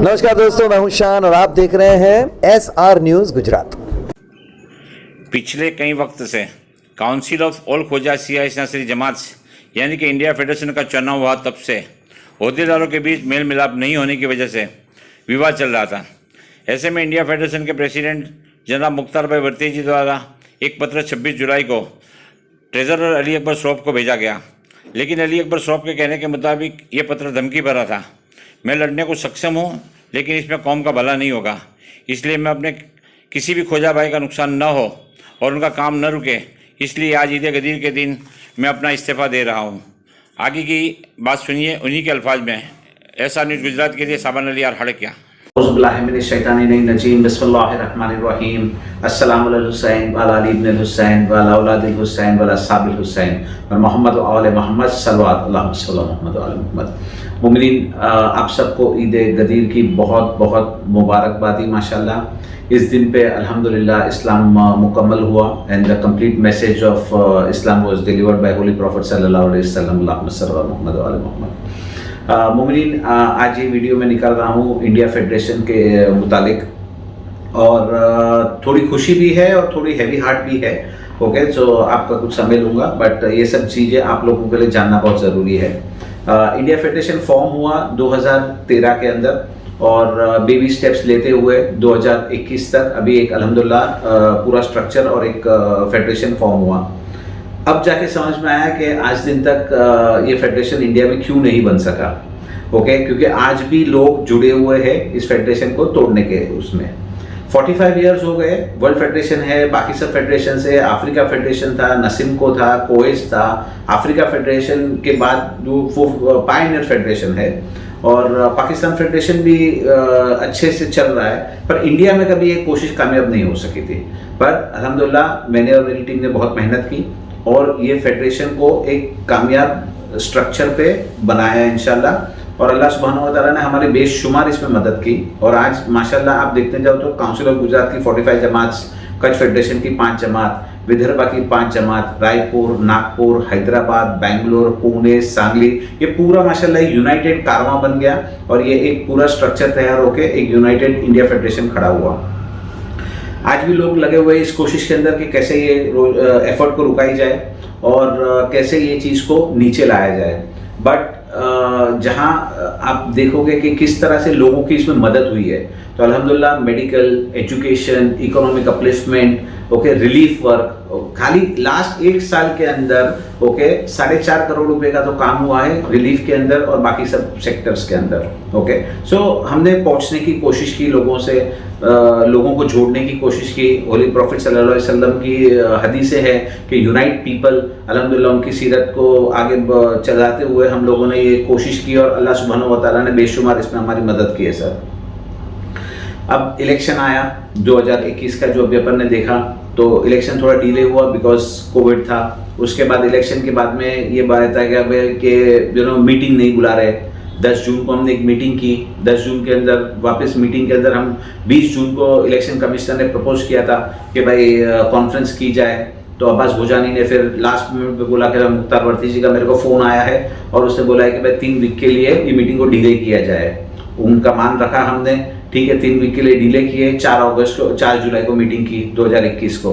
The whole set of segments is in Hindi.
नमस्कार दोस्तों, मैं हूं शान और आप देख रहे हैं SR न्यूज गुजरात। पिछले कई वक्त से काउंसिल ऑफ ऑल ख्वाजा सियासी नसरी जमात यानी कि इंडिया फेडरेशन का चुनाव हुआ, तब से अहदेदारों के बीच मेल मिलाप नहीं होने की वजह से विवाद चल रहा था। ऐसे में इंडिया फेडरेशन के प्रेसिडेंट जनाब मुख्तार भाई वर्ती जी द्वारा एक पत्र 26 जुलाई को ट्रेजरर अली अकबर श्रॉफ को भेजा गया, लेकिन अली अकबर श्रॉफ के कहने के मुताबिक ये पत्र धमकी भरा था। मैं लड़ने को सक्षम हूँ, लेकिन इसमें कौम का भला नहीं होगा, इसलिए मैं अपने किसी भी ख्वाजा भाई का नुकसान न हो और उनका काम न रुके, इसलिए आज ईद गदीर के दिन मैं अपना इस्तीफ़ा दे रहा हूँ। आगे की बात सुनिए उन्हीं के अल्फाज में। SR न्यूज़ गुजरात के लिए साबान अली यार हड़किया। नजीम बिस्मिल्लाहिर्रहमानिर्रहीम। अस्सलामु अला हुसैन व अला अली इब्न हुसैन व अला औलादिल हुसैन व अला अस्हाबिल हुसैन व मोहम्मद व आले मोहम्मद सल्लल्लाहु अलैहि मोहम्मद व आले मोहम्मद। मुमिनीन, आप सबको ईद गदीर की बहुत बहुत मुबारकबादी। माशाल्लाह इस दिन पे अल्हम्दुलिल्लाह इस्लाम मुकम्मल हुआ and the complete message of Islam was delivered by holy prophet सल्लल्लाहु अलैहि वसल्लम मोहम्मद व आले मोहम्मद। मुमिनीन, आज ये वीडियो मैं निकाल रहा हूँ इंडिया फेडरेशन के मुतालिक, और थोड़ी खुशी भी है और थोड़ी हैवी हार्ट भी है। ओके, तो आपका कुछ समय लूँगा, बट ये सब चीज़ें आप लोगों के लिए जानना बहुत ज़रूरी है। इंडिया फेडरेशन फॉर्म हुआ 2013 के अंदर और बेबी स्टेप्स लेते हुए 2021 तक अभी एक अल्हम्दुलिल्लाह पूरा स्ट्रक्चर और एक फेडरेशन फॉर्म हुआ। अब जाके समझ में आया कि आज दिन तक ये फेडरेशन इंडिया में क्यों नहीं बन सका। ओके, क्योंकि आज भी लोग जुड़े हुए हैं इस फेडरेशन को तोड़ने के उसमें। 45 इयर्स हो गए, वर्ल्ड फेडरेशन है, बाकी सब फेडरेशन है। अफ्रीका फेडरेशन था, नसिमको था, कोएस था। अफ्रीका फेडरेशन के बाद वो पायनियर फेडरेशन है, और पाकिस्तान फेडरेशन भी अच्छे से चल रहा है, पर इंडिया में कभी ये कोशिश कामयाब नहीं हो सकी थी। पर अल्हम्दुलिल्लाह मैंने और मेरी टीम ने बहुत मेहनत की और ये फेडरेशन को एक कामयाब स्ट्रक्चर पे बनाया इंशाल्लाह, और अल्लाह सुब्हानहू व तआला ने हमारे बेशुमार इसमें मदद की। और आज माशाल्लाह आप देखते जाओ तो काउंसिल ऑफ गुजरात की 45 जमात, कच्छ फेडरेशन की 5 जमात, विदर्भा की 5 जमात, रायपुर, नागपुर, हैदराबाद, बेंगलोर, पुणे, सांगली, ये पूरा माशाल्लाह यूनाइटेड कारवां बन गया और ये एक पूरा स्ट्रक्चर तैयार होकर एक यूनाइटेड इंडिया फेडरेशन खड़ा हुआ। आज भी लोग लगे हुए इस कोशिश के अंदर कि कैसे ये एफर्ट को रुकाई जाए और कैसे ये चीज़ को नीचे लाया जाए। बट जहाँ आप देखोगे कि किस तरह से लोगों की इसमें मदद हुई है, तो अल्हम्दुलिल्लाह medical, education, economic upliftment, okay, relief work, खाली लास्ट 1 साल के अंदर ओके 4.5 करोड़ रुपए का तो काम हुआ है रिलीफ के अंदर और बाकी सब सेक्टर्स के अंदर। ओके, सो हमने पहुंचने की कोशिश की लोगों से, लोगों को जोड़ने की कोशिश की। होली प्रॉफिट सल्लल्लाहु अलैहि वसल्लम की हदीसें हैं कि यूनाइट पीपल। अल्हम्दुलिल्लाह उनकी सीरत को आगे चलाते हुए हम लोगों ने ये कोशिश की और अल्लाह सुब्हानहू व तआला ने बेशुमार इसमें हमारी मदद की है सर। अब इलेक्शन आया 2021 का, जो अभी अपन ने देखा, तो इलेक्शन थोड़ा डिले हुआ बिकॉज कोविड था। उसके बाद इलेक्शन के बाद में ये बात आ गया कि मीटिंग नहीं बुला रहे। 10 जून को हमने एक मीटिंग की, 10 जून के अंदर वापस मीटिंग के अंदर हम 20 जून को इलेक्शन कमिश्नर ने प्रपोज किया था कि भाई कॉन्फ्रेंस की जाए। तो अब्बास भोजानी ने फिर लास्ट मिनट पे बोला कि मुख्तार वर्ती जी का मेरे को फ़ोन आया है और उसने बोला है कि भाई 3 वीक के लिए ये मीटिंग को डिले किया जाए। उनका मान रखा हमने, ठीक है, 3 वीक के लिए डिले किए। 4 जुलाई को मीटिंग की 2021 को।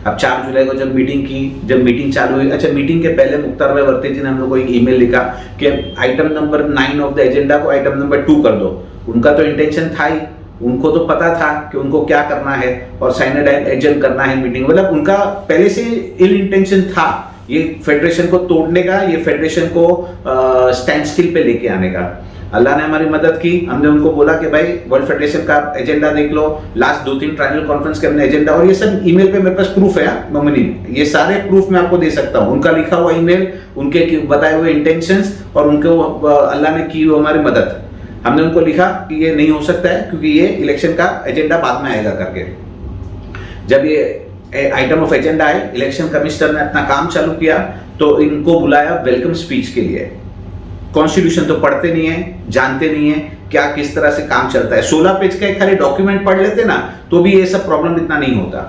अब 4 जुलाई को जब मीटिंग की, जब मीटिंग चालू हुई, अच्छा मीटिंग के पहले मुख्तार भाई वर्ती जी ने हम लोग को एक ईमेल लिखा कि item number 9 of the agenda को आइटम नंबर 2 कर दो। उनका तो इंटेंशन था ही, उनको तो पता था कि उनको क्या करना है और साइनाडाइन एजेंट करना है मीटिंग, मतलब उनका पहले से इल इंटेंशन था ये फेडरेशन को तोड़ने का, ये फेडरेशन को स्टैंड स्टिल पे लेके आने का। अल्लाह ने हमारी मदद की। हमने उनको बोला कि भाई वर्ल्ड फेडरेशन का एजेंडा देख लो, लास्ट 2-3 ट्राइनल कॉन्फ्रेंस के हमने एजेंडा, और ये सब ईमेल पे मेरे पास प्रूफ है ममनीन, ये सारे प्रूफ मैं आपको दे सकता हूँ। उनका लिखा हुआ ईमेल, उनके बताए हुए इंटेंशंस और उनको अल्लाह ने की हमारी मदद। हमने उनको लिखा कि ये नहीं हो सकता है क्योंकि ये इलेक्शन का एजेंडा बाद में आएगा करके। जब ये आइटम ऑफ एजेंडा आए, इलेक्शन कमिश्नर ने अपना काम चालू किया, तो इनको बुलाया वेलकम स्पीच के लिए। कॉन्स्टिट्यूशन तो पढ़ते नहीं है, जानते नहीं है क्या किस तरह से काम चलता है। 16 पेज का एक खाली डॉक्यूमेंट पढ़ लेते ना तो भी ये सब प्रॉब्लम इतना नहीं होता।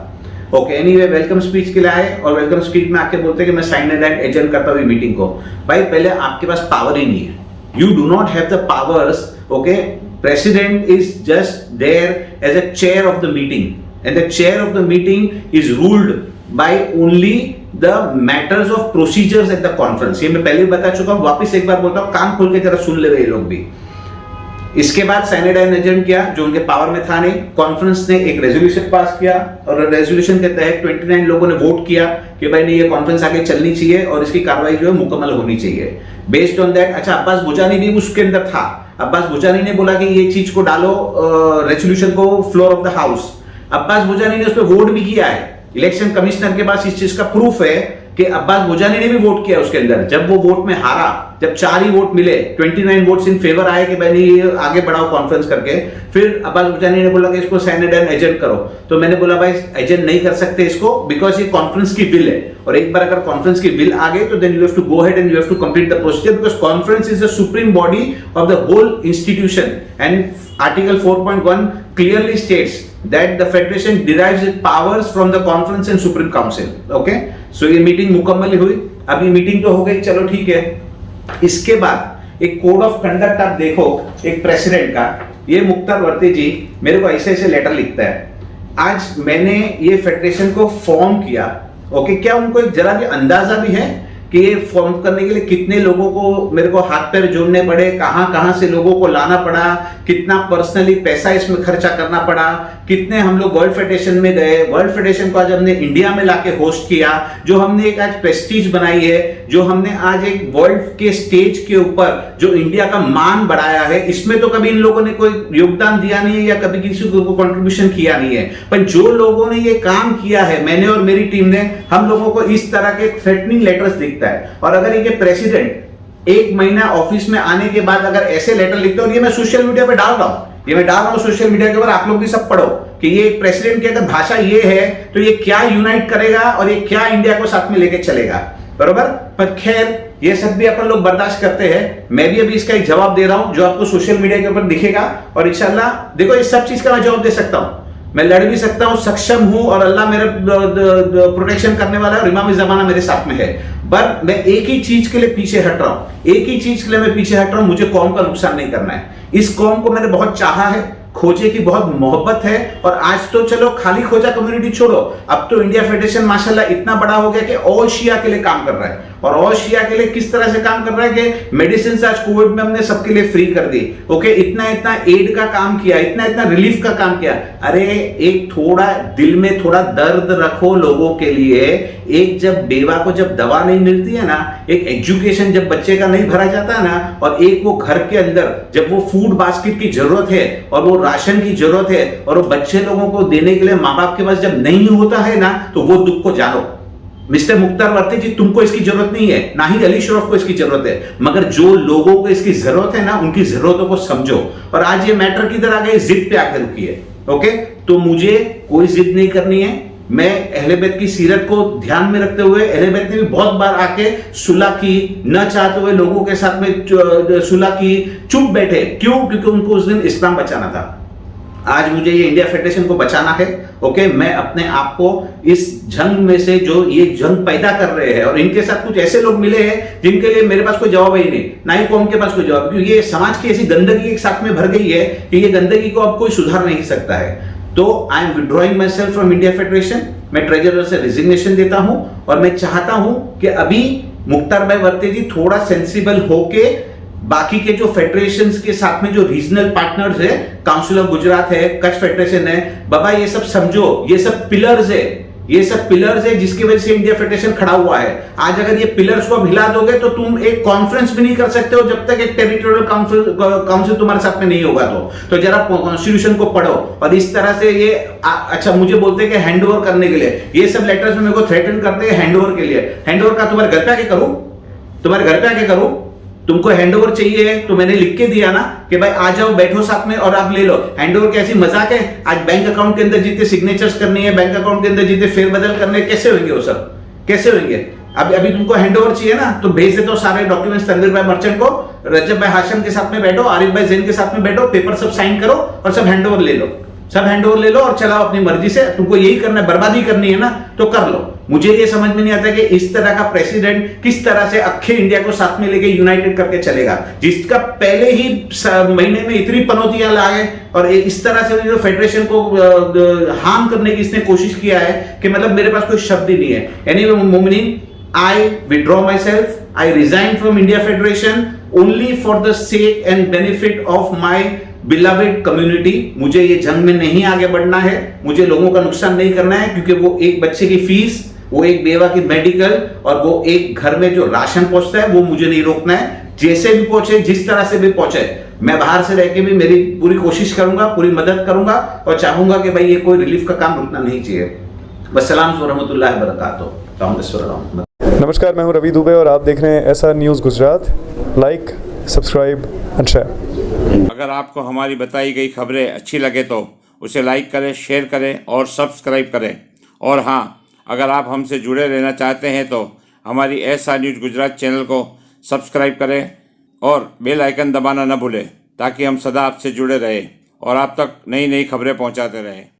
ओके, एनीवे वेलकम स्पीच के लिए आए और वेलकम स्पीच में आके बोलते कि मैं साइन एंड एजेंट करता हूँ मीटिंग को। भाई पहले आपके पास पावर ही नहीं है, you do not have the powers okay president is just there as a chair of the meeting, and the chair of the meeting is ruled by only the matters of procedures at the conference. ये मैं पहले भी बता चुका हूँ, वापस एक बार बोलता हूँ, कान खोल के जरा सुन ले रहे लोग भी। इसके बाद साइनेड एजेंट किया जो उनके पावर में था नहीं। कॉन्फ्रेंस ने एक रेजोल्यूशन पास किया और रेजोल्यूशन के तहत 29 लोगों ने वोट किया कि भाई नहीं, ये कॉन्फ्रेंस आगे चलनी चाहिए और इसकी कार्रवाई जो है मुकम्मल होनी चाहिए। बेस्ड ऑन दैट, अच्छा अब्बास बुजानी भी उसके अंदर था। अब्बास बुजानी ने बोला कि ये चीज को डालो रेजोल्यूशन को floor of the house. Abbas Bujani ने उस पर वोट भी किया है। इलेक्शन कमिश्नर के पास इस चीज का प्रूफ है कि अब्बास बुजानी ने भी वोट किया उसके अंदर। जब वो वोट में हारा, जब 4 ही वोट मिले, 29 वोट्स इन फेवर आए कि भाई ये आगे बढ़ाओ कॉन्फ्रेंस करके, फिर अब्बास बुजानी ने बोला कि इसको साइनेड एजेंट करो। तो मैंने बोला भाई एजेंट नहीं कर सकते इसको, बिकॉज ये कॉन्फ्रेंस की बिल है और एक बार अगर कॉन्फ्रेंस की बिल आ गई तो then you have to go ahead and you have to complete the procedure, because conference is the supreme body of the whole institution and article 4.1 clearly states that the federation derives its powers from the conference and supreme council. Okay, so ये मीटिंग मुकम्मल हुई। अब ये मीटिंग तो हो गई, चलो ठीक है। इसके बाद एक कोड ऑफ कंडक्ट आप देखो एक प्रेसिडेंट का, ये मुख्तार वर्ती जी मेरे को ऐसे ऐसे लेटर लिखता है, आज मैंने ये फेडरेशन को फॉर्म किया। ओके, क्या उनको एक जरा भी अंदाजा भी है कि ये फॉर्म करने के लिए कितने लोगों को मेरे को हाथ पैर जोड़ने पड़े, कहां से लोगों को लाना पड़ा, कितना पर्सनली पैसा इसमें खर्चा करना पड़ा, कितने हम लोग वर्ल्ड फेडरेशन में गए, वर्ल्ड फेडरेशन को आज हमने इंडिया में लाके होस्ट किया, जो हमने एक आज प्रेस्टीज बनाई है, जो हमने आज एक वर्ल्ड के स्टेज के ऊपर जो इंडिया का मान बढ़ाया है, इसमें तो कभी इन लोगों ने कोई योगदान दिया नहीं है या कभी किसी को कंट्रीब्यूशन किया नहीं है। पर जो लोगों ने ये काम किया है, मैंने और मेरी टीम ने, हम लोगों को इस तरह के थ्रेटनिंग लेटर्स दिखता है। और अगर ये प्रेसिडेंट 1 महीना ऑफिस में आने के बाद अगर ऐसे लेटर लिखते, और ये मैं सोशल मीडिया पे डाल रहा हूं, ये मैं डाल रहा हूं सोशल मीडिया के ऊपर, आप लोग भी सब पढ़ो कि ये एक प्रेसिडेंट की अगर भाषा ये है तो ये क्या यूनाइट करेगा और ये क्या इंडिया को साथ में लेके चलेगा, बरोबर। पर खैर ये सब भी अपन लोग बर्दाश्त करते हैं। मैं भी अभी इसका एक जवाब दे रहा हूं जो आपको सोशल मीडिया के ऊपर दिखेगा, और इंशाल्लाह देखो इस सब चीज का मैं जवाब दे सकता हूं, मैं लड़ भी सकता हूं, सक्षम हूं, और अल्लाह मेरे प्रोटेक्शन करने वाला है और इमाम ज़माना मेरे साथ में है। पर मैं एक ही चीज के लिए पीछे हट रहा हूं, एक ही चीज के लिए मैं पीछे हट रहा हूं, मुझे कौम का नुकसान नहीं करना है। इस कौम को मैंने बहुत चाहा है, खोजे की बहुत मोहब्बत है, और आज तो चलो खाली खोजा कम्युनिटी छोड़ो, अब तो इंडिया फेडरेशन माशाल्लाह इतना बड़ा हो गया कि ऑल शिया के लिए काम कर रहा है। और ऑल शिया के लिए किस तरह से काम कर रहा है कि मेडिसिन आज कोविड में हमने सबके लिए फ्री कर दी। ओके, इतना इतना एड का काम किया, इतना इतना रिलीफ का काम किया। अरे एक थोड़ा दिल में थोड़ा दर्द रखो लोगों के लिए। एक जब बेवा को जब दवा नहीं मिलती है ना, एक एजुकेशन जब बच्चे का नहीं भरा जाता है ना, और एक वो घर के अंदर जब वो फूड बास्केट की जरूरत है और वो राशन की जरूरत है और वो बच्चे लोगों को देने के लिए माँ बाप के पास जब नहीं होता है ना, तो वो दुख को जानो। मिस्टर मुख्तार वर्ती जी, तुमको इसकी जरूरत नहीं है, ना ही अली शरीफ को इसकी जरूरत है, मगर जो लोगों को इसकी जरूरत है ना, उनकी जरूरतों को समझो। और आज ये मैटर किधर आ गए, जिद पे आकर रुकी है। ओके, तो मुझे कोई जिद नहीं करनी है। मैं अहले बैत की सीरत को ध्यान में रखते हुए, अहले बैत ने भी बहुत बार आके सुलह की, न चाहते हुए लोगों के साथ में सुलह की, चुप बैठे। क्यों? क्योंकि उनको उस दिन इस्लाम बचाना था। आज मुझे ये इंडिया फेडरेशन को बचाना है। ओके, मैं अपने आप को इस जंग में से, जो ये जंग पैदा कर रहे हैं, और इनके साथ कुछ ऐसे लोग मिले हैं जिनके लिए मेरे पास कोई जवाब ही नहीं, ना ही कौम के पास कोई जवाब, क्योंकि ये समाज की ऐसी गंदगी एक साथ में भर गई है कि ये गंदगी को अब कोई सुधार नहीं सकता है। तो I am withdrawing my self from India federation. मैं ट्रेजरर से रिजिग्नेशन देता हूं, और मैं चाहता हूं कि अभी मुख्तार भाई वर्ती जी थोड़ा सेंसिबल होके बाकी के जो फेडरेशंस के साथ में जो रीजनल पार्टनर्स है, काउंसिल ऑफ गुजरात है, कच्छ फेडरेशन है, बाबा ये सब समझो, ये सब पिलर्स है, ये सब पिलर्स है जिसकी वजह से इंडिया फेडरेशन खड़ा हुआ है। आज अगर ये पिलर्स को हिला दोगे तो तुम एक कॉन्फ्रेंस भी नहीं कर सकते हो जब तक एक टेरिटोरियल काउंसिल तुम्हारे साथ में नहीं होगा। तो जरा कॉन्स्टिट्यूशन को पढ़ो। और इस तरह से ये अच्छा मुझे बोलते हैं कि हैंडओवर करने के लिए, ये सब लेटर्स में मेरे को थ्रेटन करते हैं हैंडओवर के लिए। हैंडओवर का तुम्हारे घर पे आके करूं, तुम्हारे घर पे आके करूं? तुमको हैंडओवर चाहिए तो मैंने लिख के दिया ना कि भाई आ जाओ, बैठो साथ में और आप ले लो। हैंडओवर कैसी मजाक है? आज बैंक अकाउंट के अंदर जितने सिग्नेचर्स करनी है, बैंक अकाउंट के अंदर जितने फेरबदल करने, कैसे होंगे वो सब, कैसे होंगे? अभी तुमको हैंडओवर चाहिए ना, तो भेज देते हो सारे डॉक्यूमेंट्स तनवीर भाई मर्चेंट को, रजब भाई हाशिम के साथ में बैठो, आरिफ भाई जैन के साथ में बैठो, पेपर सब साइन करो और सब हैंडओवर ले लो, सब हैंडओवर ले लो और चलाओ अपनी मर्जी से। तुमको यही करना है, बर्बादी करनी है ना तो कर लो। मुझे ये समझ में नहीं आता कि इस तरह का प्रेसिडेंट किस तरह से अखे इंडिया को साथ में लेके यूनाइटेड करके चलेगा, जिसका पहले ही महीने में इतनी पनौतियां लाए और इस तरह से जो फेडरेशन को हार्म करने की इसने कोशिश किया है कि मतलब मेरे पास कोई शब्द ही नहीं है। एनीवे मोमिनीन, I withdraw myself. I resign from India Federation only for the sake and benefit of my beloved community. मुझे ये जंग में नहीं आगे बढ़ना है, मुझे लोगों का नुकसान नहीं करना है, क्योंकि वो एक बच्चे की फीस, वो एक बेवा की मेडिकल और वो एक घर में जो राशन पहुंचता है वो मुझे नहीं रोकना है। जैसे भी पहुंचे, जिस तरह से भी पहुंचे, मैं बाहर से रह के भी मेरी पूरी कोशिश करूंगा, पूरी मदद करूंगा और चाहूंगा कि भाई ये कोई रिलीफ का काम रुकना नहीं चाहिए। वस्सलाम रहमतुल्लाहि व बरकातहू। नमस्कार, मैं हूं रवि दुबे और आप देख रहे हैं SR news Gujarat. Like, subscribe and share. अगर आपको हमारी बताई गई खबरें अच्छी लगे तो उसे लाइक करें, शेयर करें और सब्सक्राइब करें। और हाँ, अगर आप हमसे जुड़े रहना चाहते हैं तो हमारी SR न्यूज़ गुजरात चैनल को सब्सक्राइब करें और बेल आइकन दबाना न भूलें, ताकि हम सदा आपसे जुड़े रहें और आप तक नई नई खबरें पहुंचाते रहें।